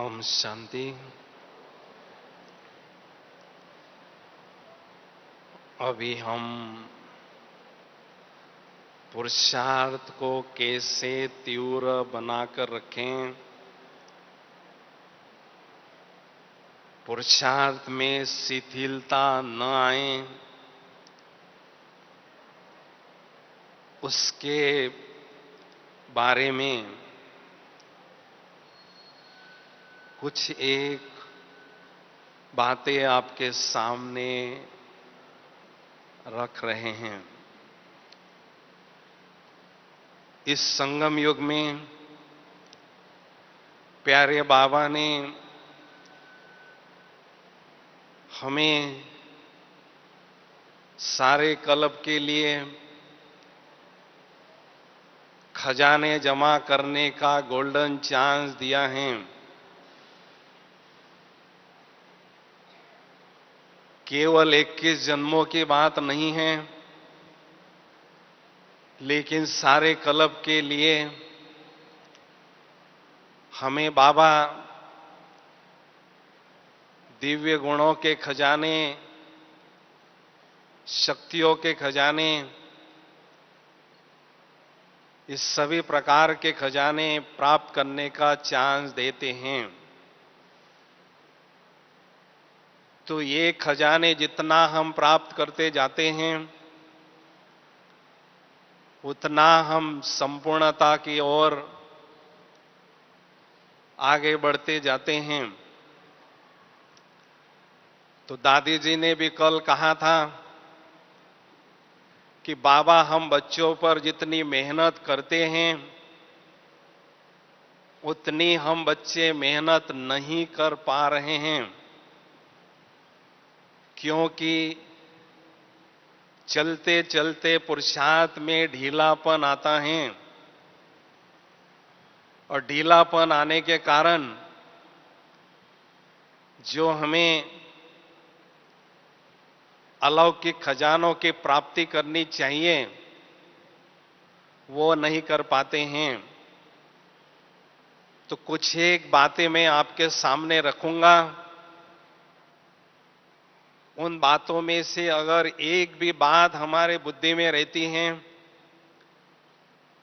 ओम शांति। अभी हम पुरुषार्थ को कैसे तीव्र बनाकर रखें, पुरुषार्थ में शिथिलता न आए, उसके बारे में कुछ एक बातें आपके सामने रख रहे हैं। इस संगम युग में प्यारे बाबा ने हमें सारे कल्प के लिए खजाने जमा करने का गोल्डन चांस दिया है। केवल 21 जन्मों की बात नहीं है, लेकिन सारे कल्प के लिए हमें बाबा दिव्य गुणों के खजाने, शक्तियों के खजाने, इस सभी प्रकार के खजाने प्राप्त करने का चांस देते हैं। तो ये खजाने जितना हम प्राप्त करते जाते हैं, उतना हम संपूर्णता की ओर आगे बढ़ते जाते हैं। तो दादी जी ने भी कल कहा था कि बाबा हम बच्चों पर जितनी मेहनत करते हैं, उतनी हम बच्चे मेहनत नहीं कर पा रहे हैं, क्योंकि चलते चलते पुरुषार्थ में ढीलापन आता है और ढीलापन आने के कारण जो हमें अलौकिक खजानों की प्राप्ति करनी चाहिए, वो नहीं कर पाते हैं। तो कुछ एक बातें मैं आपके सामने रखूंगा। उन बातों में से अगर एक भी बात हमारे बुद्धि में रहती है,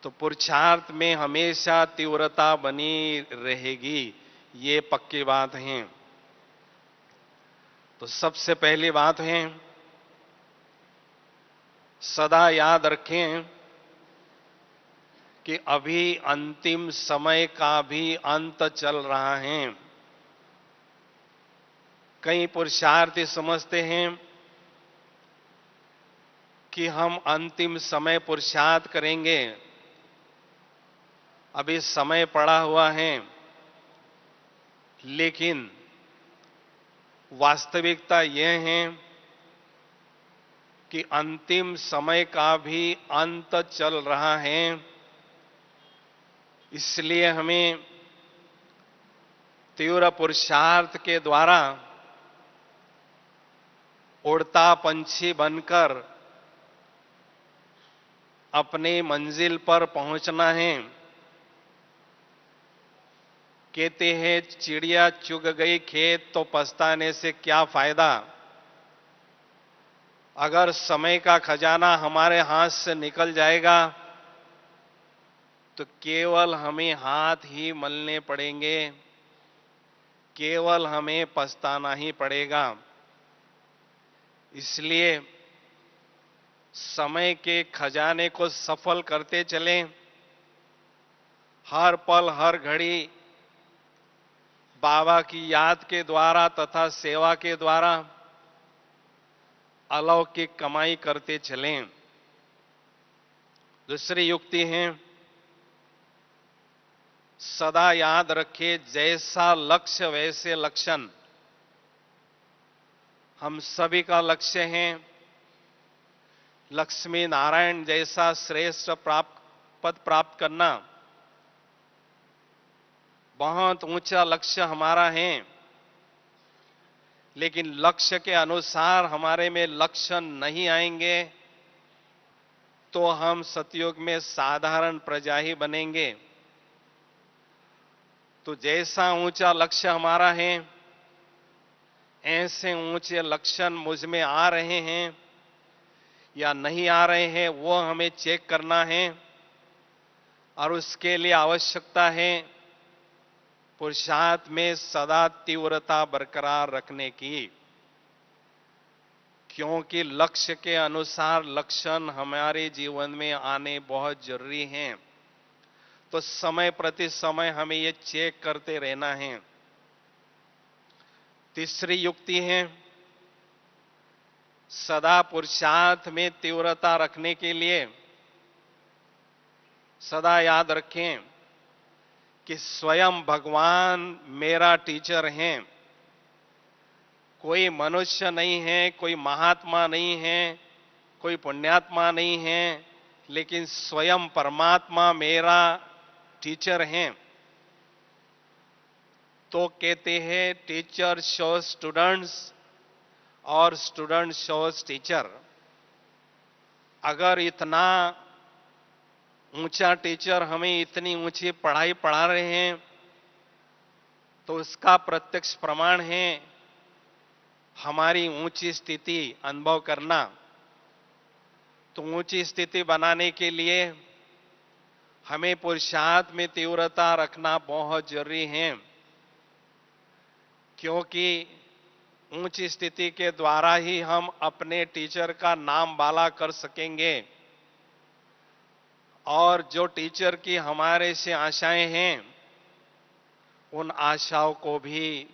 तो पुरुषार्थ में हमेशा तीव्रता बनी रहेगी। ये पक्की बात है। तो सबसे पहली बात है, सदा याद रखें कि अभी अंतिम समय का भी अंत चल रहा है। कई पुरुषार्थी समझते हैं कि हम अंतिम समय पुरुषार्थ करेंगे, अभी समय पड़ा हुआ है, लेकिन वास्तविकता यह है कि अंतिम समय का भी अंत चल रहा है। इसलिए हमें तीव्र पुरुषार्थ के द्वारा उड़ता पंछी बनकर अपनी मंजिल पर पहुंचना है। कहते हैं चिड़िया चुग गई खेत तो पछताने से क्या फायदा। अगर समय का खजाना हमारे हाथ से निकल जाएगा तो केवल हमें हाथ ही मलने पड़ेंगे, केवल हमें पछताना ही पड़ेगा। इसलिए समय के खजाने को सफल करते चलें। हर पल हर घड़ी बाबा की याद के द्वारा तथा सेवा के द्वारा अलौकिक कमाई करते चलें। दूसरी युक्ति है, सदा याद रखें जैसा लक्ष्य वैसे लक्षण। हम सभी का लक्ष्य है लक्ष्मी नारायण जैसा श्रेष्ठ पद प्राप्त करना। बहुत ऊंचा लक्ष्य हमारा है, लेकिन लक्ष्य के अनुसार हमारे में लक्षण नहीं आएंगे तो हम सतयुग में साधारण प्रजा ही बनेंगे। तो जैसा ऊंचा लक्ष्य हमारा है, ऐसे ऊंचे लक्ष्य मुझ में आ रहे हैं या नहीं आ रहे हैं, वो हमें चेक करना है। और उसके लिए आवश्यकता है पुरुषार्थ में सदा तीव्रता बरकरार रखने की, क्योंकि लक्ष्य के अनुसार लक्षण हमारे जीवन में आने बहुत जरूरी हैं। तो समय प्रति समय हमें ये चेक करते रहना है। तीसरी युक्ति है, सदा पुरुषार्थ में तीव्रता रखने के लिए सदा याद रखें कि स्वयं भगवान मेरा टीचर हैं। कोई मनुष्य नहीं है, कोई महात्मा नहीं है, कोई पुण्यात्मा नहीं है, लेकिन स्वयं परमात्मा मेरा टीचर हैं। तो कहते हैं टीचर शोज स्टूडेंट्स और स्टूडेंट शोज टीचर। अगर इतना ऊंचा टीचर हमें इतनी ऊंची पढ़ाई पढ़ा रहे हैं, तो उसका प्रत्यक्ष प्रमाण है हमारी ऊंची स्थिति अनुभव करना। तो ऊंची स्थिति बनाने के लिए हमें पुरुषार्थ में तीव्रता रखना बहुत जरूरी है, क्योंकि ऊंची स्थिति के द्वारा ही हम अपने टीचर का नाम बाला कर सकेंगे। और जो टीचर की हमारे से आशाएं हैं, उन आशाओं को भी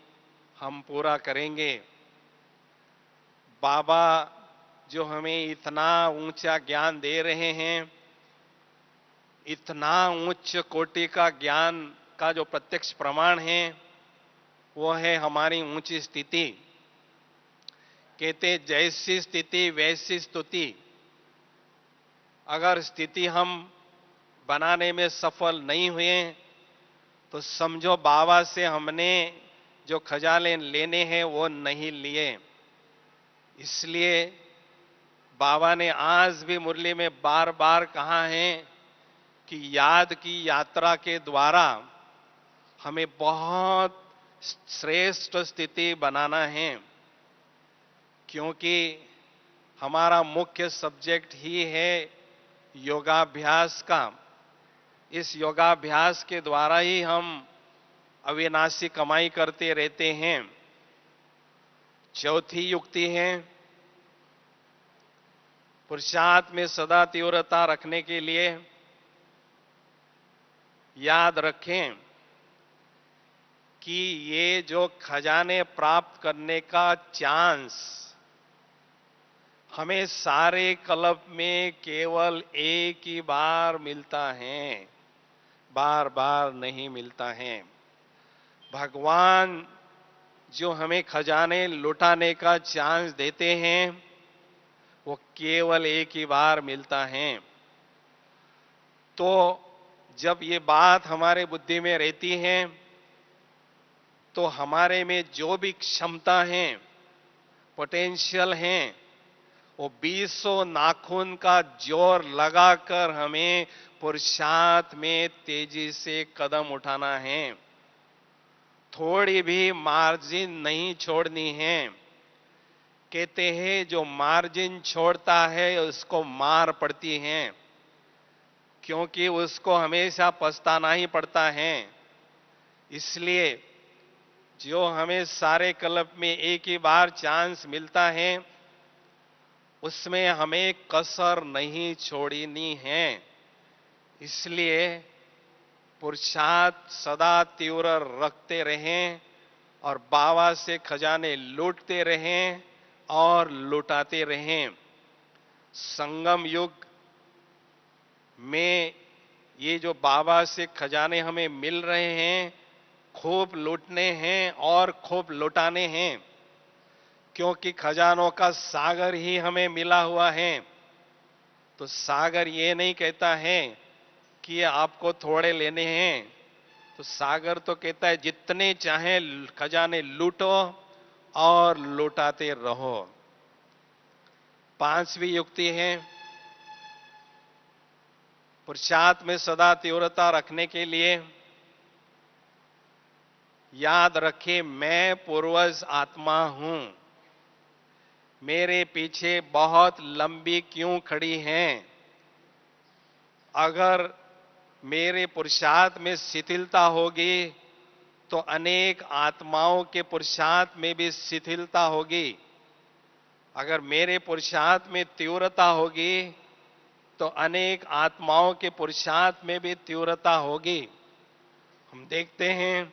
हम पूरा करेंगे। बाबा जो हमें इतना ऊंचा ज्ञान दे रहे हैं, इतना उच्च कोटि का ज्ञान का जो प्रत्यक्ष प्रमाण है, वो है हमारी ऊंची स्थिति। कहते जैसी स्थिति वैसी स्तुति। अगर स्थिति हम बनाने में सफल नहीं हुए, तो समझो बाबा से हमने जो खजाने लेने हैं वो नहीं लिए। इसलिए बाबा ने आज भी मुरली में बार बार कहा है कि याद की यात्रा के द्वारा हमें बहुत श्रेष्ठ स्थिति बनाना है, क्योंकि हमारा मुख्य सब्जेक्ट ही है योगाभ्यास का। इस योगाभ्यास के द्वारा ही हम अविनाशी कमाई करते रहते हैं। चौथी युक्ति है, पुरुषार्थ में सदा तीव्रता रखने के लिए याद रखें कि ये जो खजाने प्राप्त करने का चांस हमें सारे कल्प में केवल एक ही बार मिलता है, बार बार नहीं मिलता है। भगवान जो हमें खजाने लुटाने का चांस देते हैं, वो केवल एक ही बार मिलता है। तो जब ये बात हमारे बुद्धि में रहती है, तो हमारे में जो भी क्षमता है, पोटेंशियल है, वो 20 नाखून का जोर लगाकर हमें पुरुषार्थ में तेजी से कदम उठाना है। थोड़ी भी मार्जिन नहीं छोड़नी है। कहते हैं जो मार्जिन छोड़ता है उसको मार पड़ती है, क्योंकि उसको हमेशा पछताना ही पड़ता है। इसलिए जो हमें सारे कल्प में एक ही बार चांस मिलता है, उसमें हमें कसर नहीं छोड़नी है। इसलिए पुरुषार्थ सदा तीव्र रखते रहें और बाबा से खजाने लूटते रहें और लुटाते रहें। संगम युग में ये जो बाबा से खजाने हमें मिल रहे हैं, खूब लूटने हैं और खूब लुटाने हैं, क्योंकि खजानों का सागर ही हमें मिला हुआ है। तो सागर ये नहीं कहता है कि आपको थोड़े लेने हैं, तो सागर तो कहता है जितने चाहे खजाने लूटो और लुटाते रहो। पांचवी युक्ति है, पुरुषार्थ में सदा तीव्रता रखने के लिए याद रखें, मैं पूर्वज आत्मा हूं। मेरे पीछे बहुत लंबी क्यों खड़ी हैं? अगर मेरे पुरुषार्थ में शिथिलता होगी तो अनेक आत्माओं के पुरुषार्थ में भी शिथिलता होगी। अगर मेरे पुरुषार्थ में तीव्रता होगी तो अनेक आत्माओं के पुरुषार्थ में भी तीव्रता होगी। हम देखते हैं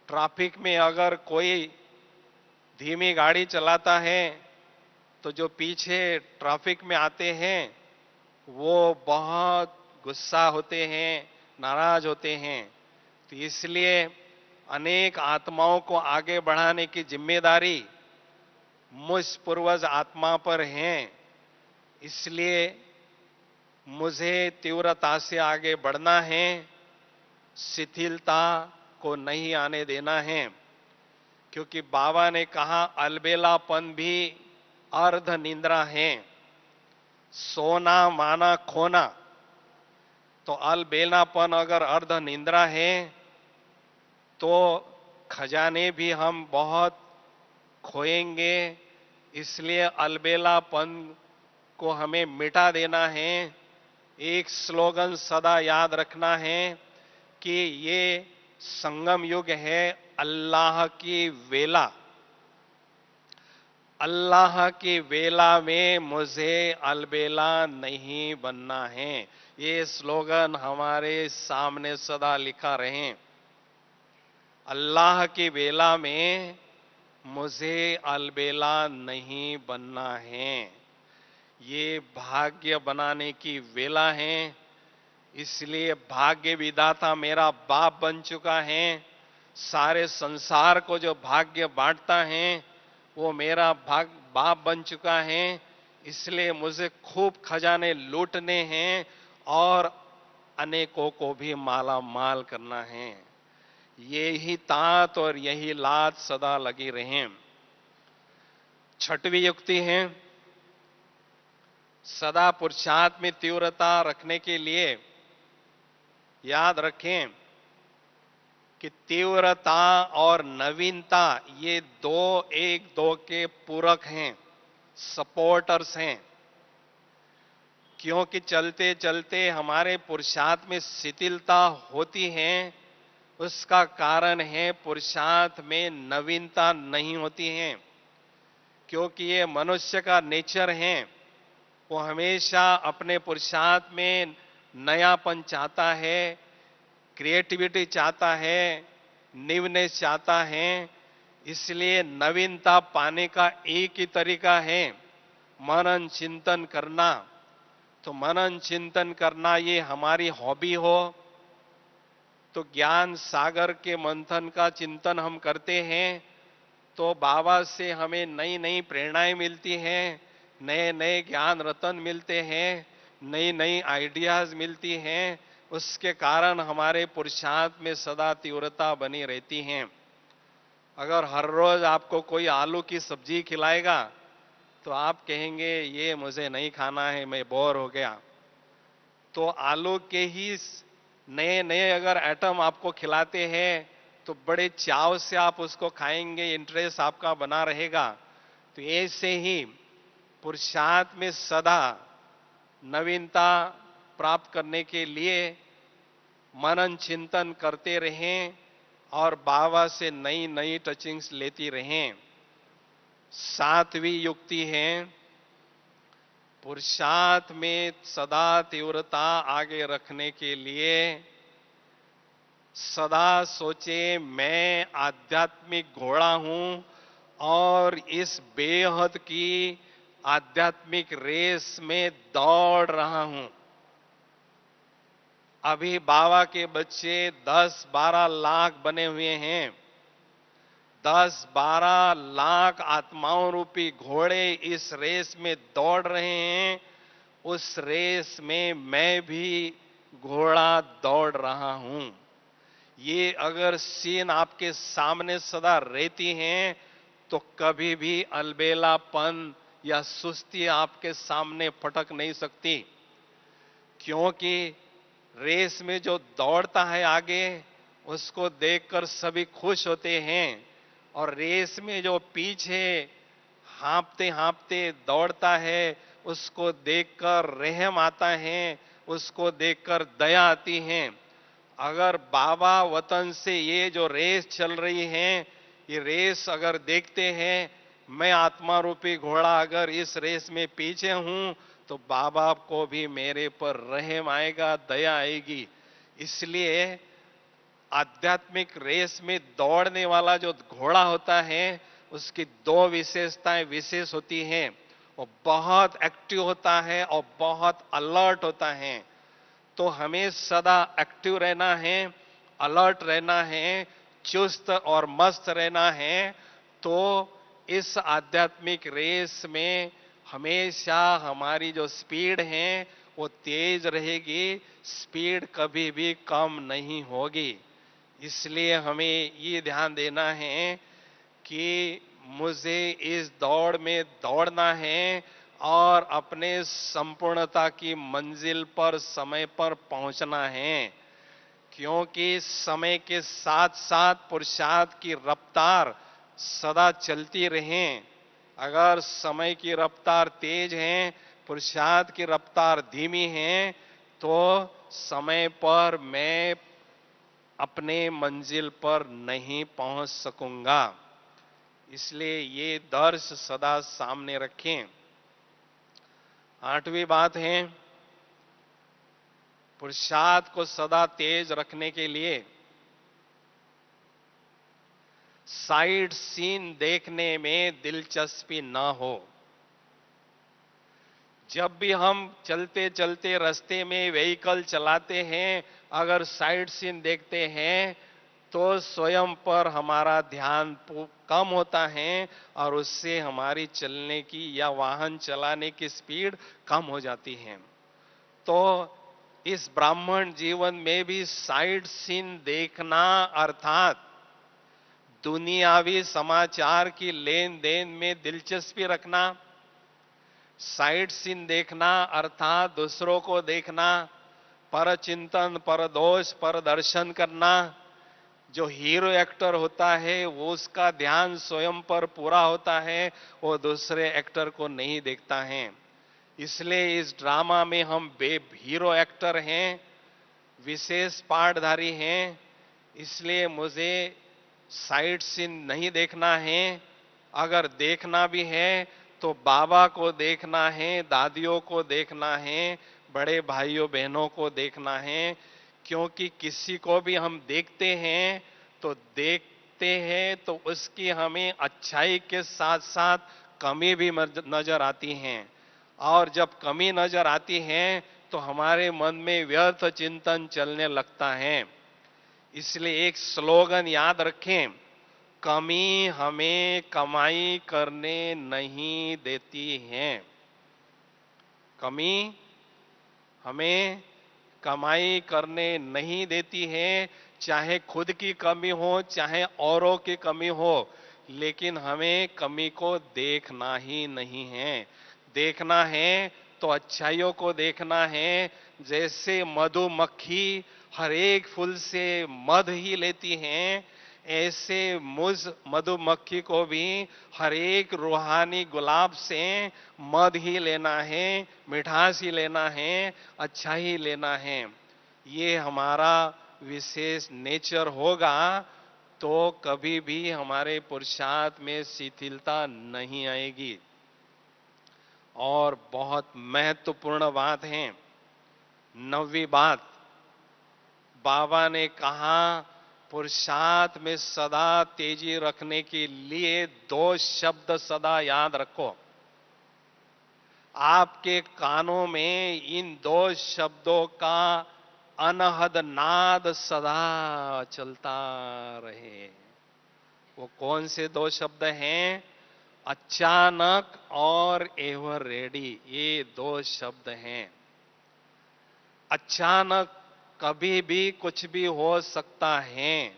ट्रैफिक में अगर कोई धीमी गाड़ी चलाता है तो जो पीछे ट्रैफिक में आते हैं वो बहुत गुस्सा होते हैं, नाराज होते हैं। तो इसलिए अनेक आत्माओं को आगे बढ़ाने की जिम्मेदारी मुझ पूर्वज आत्मा पर है। इसलिए मुझे तीव्रता से आगे बढ़ना है, शिथिलता को नहीं आने देना है। क्योंकि बाबा ने कहा अलबेलापन भी अर्ध निंद्रा है। सोना माना खोना, तो अलबेलापन अगर अर्ध निंद्रा है तो खजाने भी हम बहुत खोएंगे। इसलिए अलबेलापन को हमें मिटा देना है। एक स्लोगन सदा याद रखना है कि ये संगम युग है, अल्लाह की वेला। अल्लाह की वेला में मुझे अलबेला नहीं बनना है। ये स्लोगन हमारे सामने सदा लिखा रहे। अल्लाह की वेला में मुझे अलबेला नहीं बनना है। ये भाग्य बनाने की वेला है। इसलिए भाग्य विधाता मेरा बाप बन चुका है। सारे संसार को जो भाग्य बांटता है वो मेरा बाप बन चुका है। इसलिए मुझे खूब खजाने लूटने हैं और अनेकों को भी माला माल करना है। यही तात और यही लात सदा लगी रहे। छठवीं युक्ति है, सदा पुरुषार्थ में तीव्रता रखने के लिए याद रखें कि तीव्रता और नवीनता ये दो एक दो के पूरक हैं, सपोर्टर्स हैं। क्योंकि चलते चलते हमारे पुरुषार्थ में शिथिलता होती है, उसका कारण है पुरुषार्थ में नवीनता नहीं होती है। क्योंकि ये मनुष्य का नेचर है, वो हमेशा अपने पुरुषार्थ में नयापन चाहता है, क्रिएटिविटी चाहता है, न्यूनेस चाहता है। इसलिए नवीनता पाने का एक ही तरीका है, मनन चिंतन करना। तो मनन चिंतन करना ये हमारी हॉबी हो तो ज्ञान सागर के मंथन का चिंतन हम करते हैं तो बाबा से हमें नई नई प्रेरणाएं मिलती हैं, नए नए ज्ञान रतन मिलते हैं, नई नई आइडियाज मिलती हैं। उसके कारण हमारे पुरुषार्थ में सदा तीव्रता बनी रहती है। अगर हर रोज आपको कोई आलू की सब्जी खिलाएगा तो आप कहेंगे ये मुझे नहीं खाना है, मैं बोर हो गया। तो आलू के ही नए नए अगर आइटम आपको खिलाते हैं तो बड़े चाव से आप उसको खाएंगे, इंटरेस्ट आपका बना रहेगा। तो ऐसे ही पुरुषार्थ में सदा नवीनता प्राप्त करने के लिए मनन चिंतन करते रहें और बाबा से नई नई टचिंग्स लेती रहें। सातवीं युक्ति है, पुरुषार्थ में सदा तीव्रता आगे रखने के लिए सदा सोचे मैं आध्यात्मिक घोड़ा हूं और इस बेहद की आध्यात्मिक रेस में दौड़ रहा हूं। अभी बाबा के बच्चे 10-12 लाख बने हुए हैं। 10-12 लाख आत्माओं रूपी घोड़े इस रेस में दौड़ रहे हैं। उस रेस में मैं भी घोड़ा दौड़ रहा हूं। ये अगर सीन आपके सामने सदा रहती हैं तो कभी भी अलबेलापन या सुस्ती आपके सामने फटक नहीं सकती। क्योंकि रेस में जो दौड़ता है आगे उसको देखकर सभी खुश होते हैं। और रेस में जो पीछे हाँफते हाँफते दौड़ता है, उसको देखकर रहम आता है, उसको देखकर दया आती है। अगर बाबा वतन से ये जो रेस चल रही है, ये रेस अगर देखते हैं, मैं आत्मा रूपी घोड़ा अगर इस रेस में पीछे हूं, तो बाबा को भी मेरे पर रहम आएगा, दया आएगी। इसलिए आध्यात्मिक रेस में दौड़ने वाला जो घोड़ा होता है, उसकी दो विशेषताएं विशेष होती हैं। वो बहुत एक्टिव होता है और बहुत अलर्ट होता है। तो हमें सदा एक्टिव रहना है, अलर्ट रहना है, चुस्त और मस्त रहना है। तो इस आध्यात्मिक रेस में हमेशा हमारी जो स्पीड है वो तेज रहेगी, स्पीड कभी भी कम नहीं होगी। इसलिए हमें ये ध्यान देना है कि मुझे इस दौड़ में दौड़ना है और अपने संपूर्णता की मंजिल पर समय पर पहुंचना है। क्योंकि समय के साथ साथ पुरुषार्थ की रफ्तार सदा चलती रहे। अगर समय की रफ्तार तेज है, पुरुषार्थ की रफ्तार धीमी है, तो समय पर मैं अपने मंजिल पर नहीं पहुंच सकूंगा। इसलिए ये दर्श सदा सामने रखें। आठवीं बात है, पुरुषार्थ को सदा तेज रखने के लिए साइड सीन देखने में दिलचस्पी न हो। जब भी हम चलते चलते रास्ते में व्हीकल चलाते हैं, अगर साइड सीन देखते हैं, तो स्वयं पर हमारा ध्यान कम होता है और उससे हमारी चलने की या वाहन चलाने की स्पीड कम हो जाती है। तो इस ब्राह्मण जीवन में भी साइड सीन देखना अर्थात दुनियावी समाचार की लेन देन में दिलचस्पी रखना, साइड सीन देखना अर्थात दूसरों को देखना, पर चिंतन, पर दोष, पर दर्शन करना। जो हीरो एक्टर होता है वो उसका ध्यान स्वयं पर पूरा होता है, वो दूसरे एक्टर को नहीं देखता है। इसलिए इस ड्रामा में हम हीरो एक्टर हैं, विशेष पार्टधारी हैं। इसलिए मुझे साइड सीन नहीं देखना है। अगर देखना भी है तो बाबा को देखना है, दादियों को देखना है, बड़े भाइयों बहनों को देखना है। क्योंकि किसी को भी हम देखते हैं तो उसकी हमें अच्छाई के साथ साथ कमी भी नजर आती हैं। और जब कमी नजर आती है तो हमारे मन में व्यर्थ चिंतन चलने लगता है। इसलिए एक स्लोगन याद रखें, कमी हमें कमाई करने नहीं देती है। कमी हमें कमाई करने नहीं देती है, चाहे खुद की कमी हो, चाहे औरों की कमी हो, लेकिन हमें कमी को देखना ही नहीं है। देखना है तो अच्छाइयों को देखना है। जैसे मधुमक्खी हर एक फूल से मध ही लेती हैं, ऐसे मुझ मधुमक्खी को भी हर एक रूहानी गुलाब से मध ही लेना है, मिठास ही लेना है, अच्छा ही लेना है। ये हमारा विशेष नेचर होगा तो कभी भी हमारे पुरुषार्थ में शिथिलता नहीं आएगी। और बहुत महत्वपूर्ण बात है, 9वीं बात, बाबा ने कहा पुरुषार्थ में सदा तेजी रखने के लिए दो शब्द सदा याद रखो। आपके कानों में इन दो शब्दों का अनहद नाद सदा चलता रहे। वो कौन से दो शब्द हैं? अचानक और एवर रेडी, ये दो शब्द हैं। अचानक कभी भी कुछ भी हो सकता है।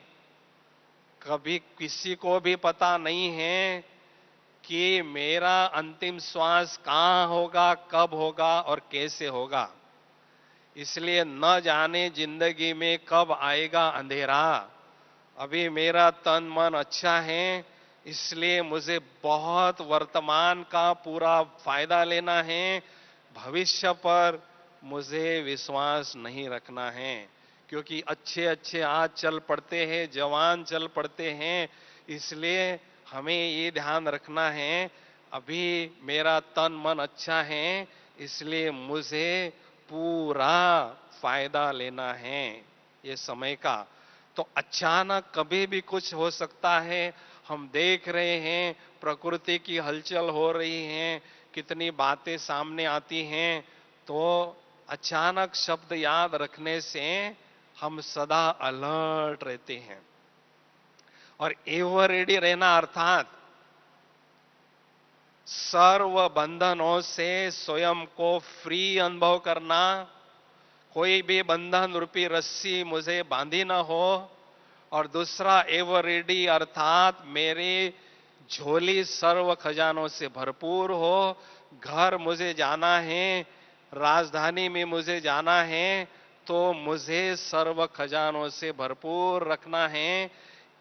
कभी किसी को भी पता नहीं है कि मेरा अंतिम श्वास कहां होगा, कब होगा और कैसे होगा। इसलिए न जाने जिंदगी में कब आएगा अंधेरा, अभी मेरा तन मन अच्छा है, इसलिए मुझे बहुत वर्तमान का पूरा फायदा लेना है, भविष्य पर मुझे विश्वास नहीं रखना है। क्योंकि अच्छे अच्छे आज चल पड़ते हैं, जवान चल पड़ते हैं, इसलिए हमें ये ध्यान रखना है, अभी मेरा तन मन अच्छा है, इसलिए मुझे पूरा फायदा लेना है ये समय का। तो अचानक कभी भी कुछ हो सकता है। हम देख रहे हैं प्रकृति की हलचल हो रही है, कितनी बातें सामने आती हैं। तो अचानक शब्द याद रखने से हम सदा अलर्ट रहते हैं। और एवर रेडी रहना अर्थात सर्व बंधनों से स्वयं को फ्री अनुभव करना। कोई भी बंधन रूपी रस्सी मुझे बांधी ना हो। और दूसरा एवर रेडी अर्थात मेरी झोली सर्व खजानों से भरपूर हो। घर मुझे जाना है, राजधानी में मुझे जाना है, तो मुझे सर्व खजानों से भरपूर रखना है।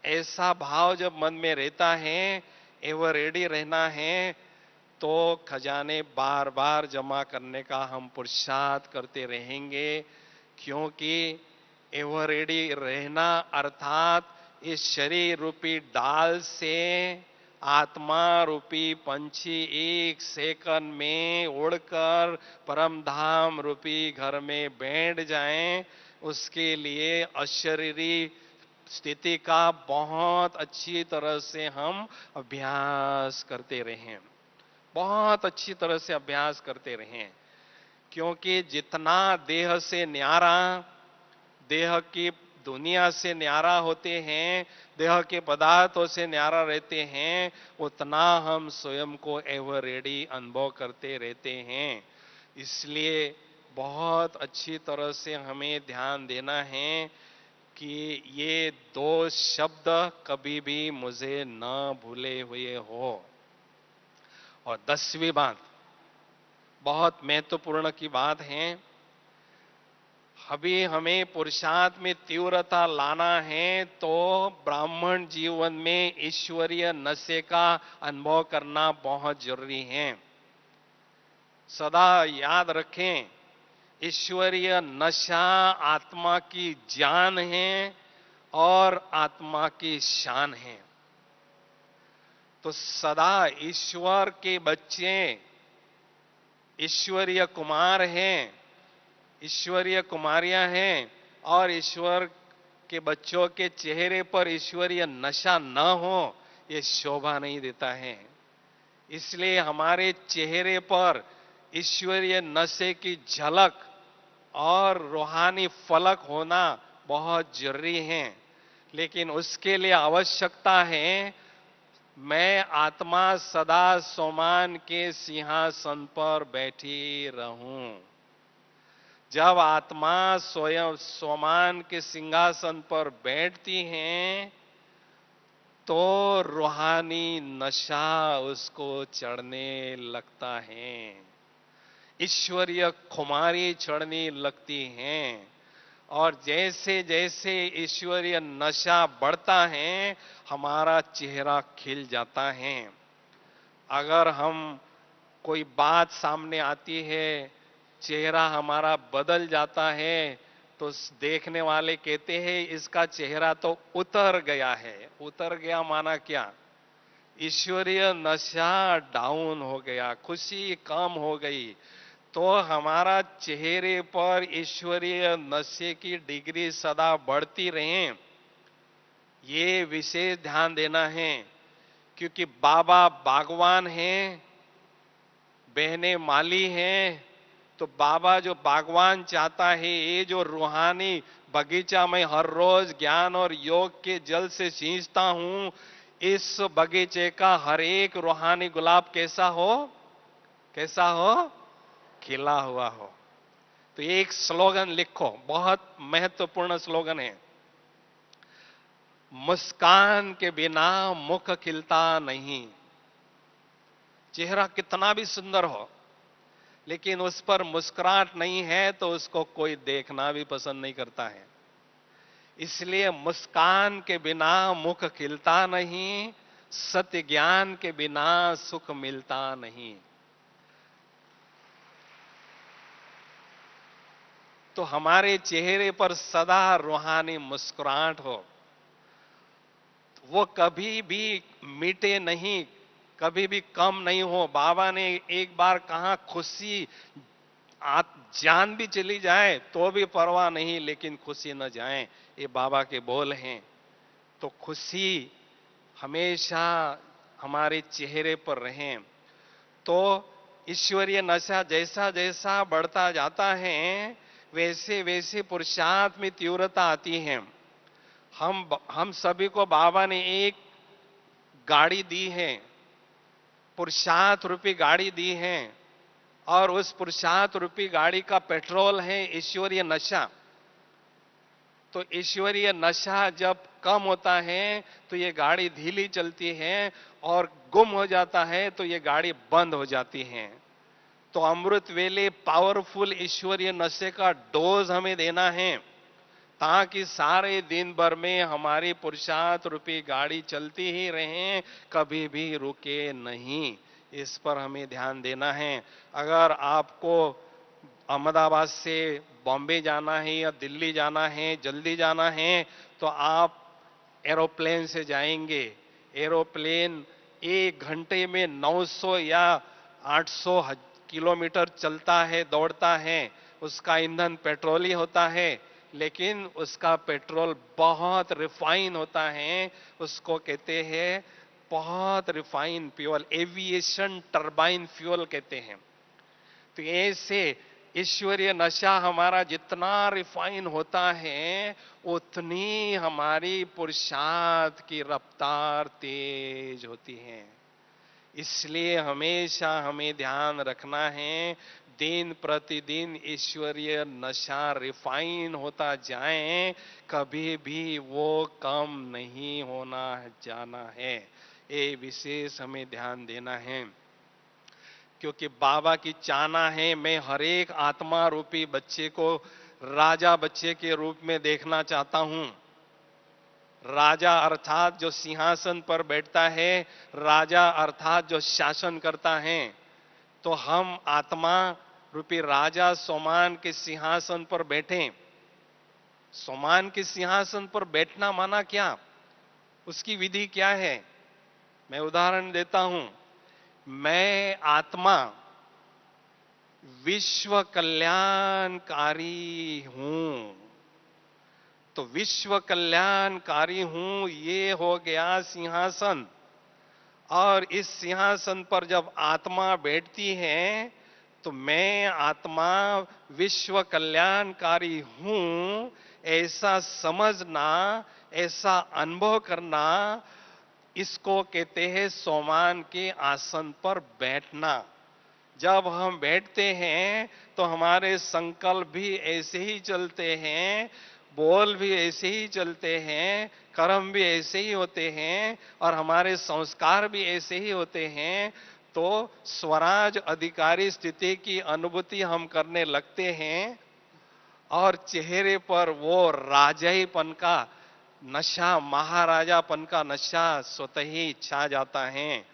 ऐसा भाव जब मन में रहता है, एवर रेडी रहना है, तो खजाने बार बार जमा करने का हम पुरुषार्थ करते रहेंगे। क्योंकि एवर रेडी रहना अर्थात इस शरीर रूपी डाल से आत्मा रूपी पंछी एक सेकंड में उड़कर परम धाम रूपी घर में बैठ जाएं, उसके लिए अशरीरी स्थिति का बहुत अच्छी तरह से हम अभ्यास करते रहें। बहुत अच्छी तरह से अभ्यास करते रहें। क्योंकि जितना देह से न्यारा, देह की दुनिया से न्यारा होते हैं, देह के पदार्थों से न्यारा रहते हैं, उतना हम स्वयं को एवर रेडी अनुभव करते रहते हैं। इसलिए बहुत अच्छी तरह से हमें ध्यान देना है कि ये दो शब्द कभी भी मुझे न भूले हुए हो। और 10वीं बात बहुत महत्वपूर्ण की बात है। अभी हमें पुरुषार्थ में तीव्रता लाना है, तो ब्राह्मण जीवन में ईश्वरीय नशे का अनुभव करना बहुत जरूरी है। सदा याद रखें, ईश्वरीय नशा आत्मा की जान है और आत्मा की शान है। तो सदा ईश्वर के बच्चे ईश्वरीय कुमार हैं, ईश्वरीय कुमारियां हैं, और ईश्वर के बच्चों के चेहरे पर ईश्वरीय नशा न हो, ये शोभा नहीं देता है। इसलिए हमारे चेहरे पर ईश्वरीय नशे की झलक और रूहानी फलक होना बहुत जरूरी है। लेकिन उसके लिए आवश्यकता है, मैं आत्मा सदा सोमान के सिंहासन पर बैठी रहूं। जब आत्मा स्वयं सोमान के सिंहासन पर बैठती है, तो रूहानी नशा उसको चढ़ने लगता है, ईश्वरीय खुमारी चढ़ने लगती हैं। और जैसे जैसे ईश्वरीय नशा बढ़ता है, हमारा चेहरा खिल जाता है। अगर हम कोई बात सामने आती है, चेहरा हमारा बदल जाता है, तो देखने वाले कहते हैं इसका चेहरा तो उतर गया है। उतर गया माना क्या? ईश्वरीय नशा डाउन हो गया, खुशी कम हो गई। तो हमारा चेहरे पर ईश्वरीय नशे की डिग्री सदा बढ़ती रहे, ये विशेष ध्यान देना है। क्योंकि बाबा बागवान हैं, बहनें माली हैं। तो बाबा जो बागवान चाहता है, ये जो रूहानी बगीचा मैं हर रोज ज्ञान और योग के जल से सींचता हूं, इस बगीचे का हर एक रूहानी गुलाब कैसा हो? कैसा हो? खिला हुआ हो। तो एक स्लोगन लिखो, बहुत महत्वपूर्ण स्लोगन है। मुस्कान के बिना मुख खिलता नहीं। चेहरा कितना भी सुंदर हो, लेकिन उस पर मुस्कुराहट नहीं है, तो उसको कोई देखना भी पसंद नहीं करता है। इसलिए मुस्कान के बिना मुख खिलता नहीं, सत्य ज्ञान के बिना सुख मिलता नहीं। तो हमारे चेहरे पर सदा रूहानी मुस्कुराहट हो, वो कभी भी मिटे नहीं, कभी भी कम नहीं हो। बाबा ने एक बार कहा, खुशी जान भी चली जाए तो भी परवाह नहीं, लेकिन खुशी न जाए। ये बाबा के बोल हैं। तो खुशी हमेशा हमारे चेहरे पर रहे। तो ईश्वरीय नशा जैसा जैसा बढ़ता जाता है, वैसे वैसे पुरुषार्थ में तीव्रता आती है। हम सभी को बाबा ने एक गाड़ी दी है, पुरुषार्थ रूपी गाड़ी दी है, और उस पुरुषार्थ रूपी गाड़ी का पेट्रोल है ईश्वरीय नशा। तो ईश्वरीय नशा जब कम होता है तो ये गाड़ी धीमी चलती है, और गुम हो जाता है तो ये गाड़ी बंद हो जाती है। तो अमृत वेले पावरफुल ईश्वरीय नशे का डोज हमें देना है, ताकि सारे दिन भर में हमारी पुरुषार्थ रूपी गाड़ी चलती ही रहे, कभी भी रुके नहीं। इस पर हमें ध्यान देना है। अगर आपको अहमदाबाद से बॉम्बे जाना है या दिल्ली जाना है, जल्दी जाना है, तो आप एरोप्लेन से जाएंगे। एरोप्लेन 1 घंटे में 900 या 800 किलोमीटर चलता है, दौड़ता है। उसका ईंधन पेट्रोल ही होता है, लेकिन उसका पेट्रोल बहुत रिफाइन होता है। उसको कहते हैं बहुत refine fuel, aviation turbine fuel कहते हैं। तो ऐसे ईश्वरीय नशा हमारा जितना रिफाइन होता है, उतनी हमारी पुरुषार्थ की रफ्तार तेज होती है। इसलिए हमेशा हमें ध्यान रखना है, दिन प्रतिदिन ईश्वरीय नशा रिफाइन होता जाए, कभी भी वो कम नहीं होना जाना है। ये विशेष हमें ध्यान देना है, क्योंकि बाबा की चाहना है, मैं हर एक आत्मा रूपी बच्चे को राजा बच्चे के रूप में देखना चाहता हूं। राजा अर्थात जो सिंहासन पर बैठता है, राजा अर्थात जो शासन करता है। तो हम आत्मा रूपी राजा सोमान के सिंहासन पर बैठे। सोमान के सिंहासन पर बैठना माना क्या, उसकी विधि क्या है? मैं उदाहरण देता हूं। मैं आत्मा विश्व कल्याणकारी हूं, तो विश्व कल्याणकारी हूं, ये हो गया सिंहासन। और इस सिंहासन पर जब आत्मा बैठती है, तो मैं आत्मा विश्व कल्याणकारी हूं, ऐसा समझना, ऐसा अनुभव करना, इसको कहते हैं सोमान के आसन पर बैठना। जब हम बैठते हैं तो हमारे संकल्प भी ऐसे ही चलते हैं, बोल भी ऐसे ही चलते हैं, कर्म भी ऐसे ही होते हैं, और हमारे संस्कार भी ऐसे ही होते हैं। तो स्वराज अधिकारी स्थिति की अनुभूति हम करने लगते हैं, और चेहरे पर वो राजाईपन का नशा, महाराजापन का नशा स्वतः ही छा जाता है।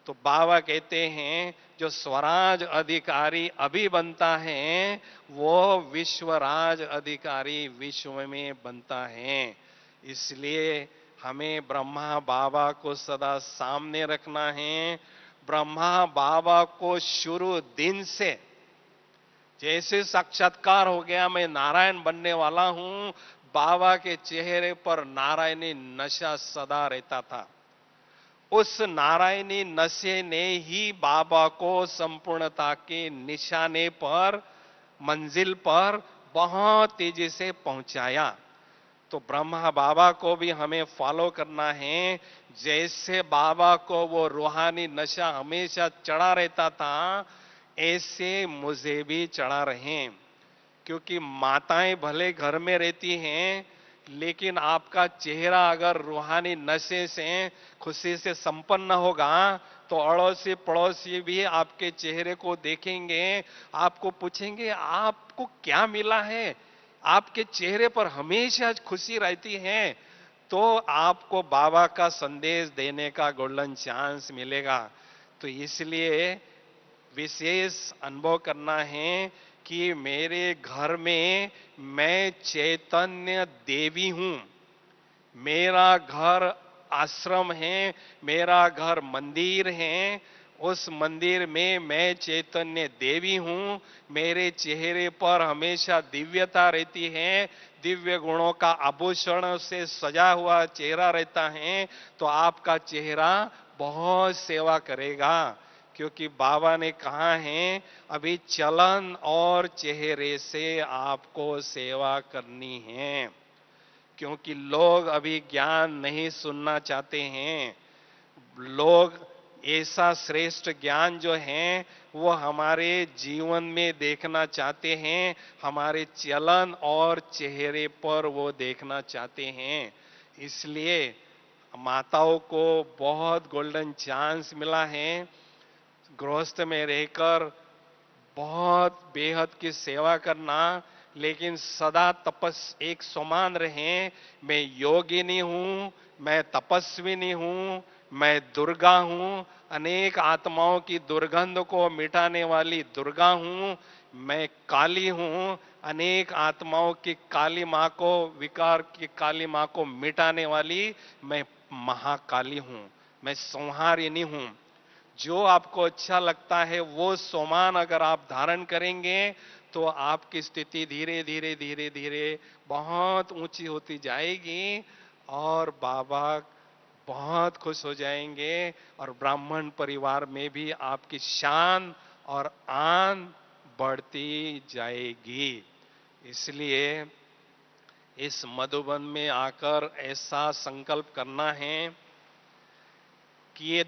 तो बाबा कहते हैं, जो स्वराज अधिकारी अभी बनता है, वो विश्वराज अधिकारी विश्व में बनता है। इसलिए हमें ब्रह्मा बाबा को सदा सामने रखना है। ब्रह्मा बाबा को शुरू दिन से जैसे साक्षात्कार हो गया, मैं नारायण बनने वाला हूं, बाबा के चेहरे पर नारायणी नशा सदा रहता था। उस नारायणी नशे ने ही बाबा को संपूर्णता के निशाने पर, मंजिल पर बहुत तेजी से पहुंचाया। तो ब्रह्मा बाबा को भी हमें फॉलो करना है। जैसे बाबा को वो रूहानी नशा हमेशा चढ़ा रहता था, ऐसे मुझे भी चढ़ा रहे। क्योंकि माताएं भले घर में रहती हैं, लेकिन आपका चेहरा अगर रूहानी नशे से खुशी से संपन्न होगा, तो अड़ोसी पड़ोसी भी आपके चेहरे को देखेंगे, आपको पूछेंगे आपको क्या मिला है, आपके चेहरे पर हमेशा खुशी रहती है, तो आपको बाबा का संदेश देने का गोल्डन चांस मिलेगा। तो इसलिए विशेष अनुभव करना है कि मेरे घर में मैं चैतन्य देवी हूं। मेरा घर आश्रम है, मेरा घर मंदिर है, उस मंदिर में मैं चैतन्य देवी हूं। मेरे चेहरे पर हमेशा दिव्यता रहती है, दिव्य गुणों का आभूषण से सजा हुआ चेहरा रहता है। तो आपका चेहरा बहुत सेवा करेगा, क्योंकि बाबा ने कहा है अभी चलन और चेहरे से आपको सेवा करनी है। क्योंकि लोग अभी ज्ञान नहीं सुनना चाहते हैं। लोग ऐसा श्रेष्ठ ज्ञान जो है वो हमारे जीवन में देखना चाहते हैं, हमारे चलन और चेहरे पर वो देखना चाहते हैं। इसलिए माताओं को बहुत गोल्डन चांस मिला है गृहस्थ में रहकर बहुत बेहद की सेवा करना, लेकिन सदा एक समान रहें। मैं योगिनी हूं, मैं तपस्विनी हूं, मैं दुर्गा हूं, अनेक आत्माओं की दुर्गंध को मिटाने वाली दुर्गा हूं। मैं काली हूं, अनेक आत्माओं की काली मां को, विकार की काली मां को मिटाने वाली मैं महाकाली हूं। मैं संहारिणी हूं। जो आपको अच्छा लगता है वो सोमान अगर आप धारण करेंगे तो आपकी स्थिति धीरे धीरे धीरे धीरे बहुत ऊंची होती जाएगी, और बाबा बहुत खुश हो जाएंगे, और ब्राह्मण परिवार में भी आपकी शान और आन बढ़ती जाएगी। इसलिए इस मधुबन में आकर ऐसा संकल्प करना है कि ये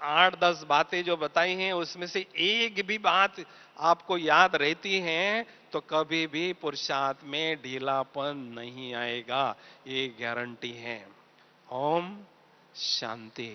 8-10 बातें जो बताई हैं उसमें से एक भी बात आपको याद रहती है तो कभी भी पुरुषार्थ में ढीलापन नहीं आएगा, ये गारंटी है। ओम शांति।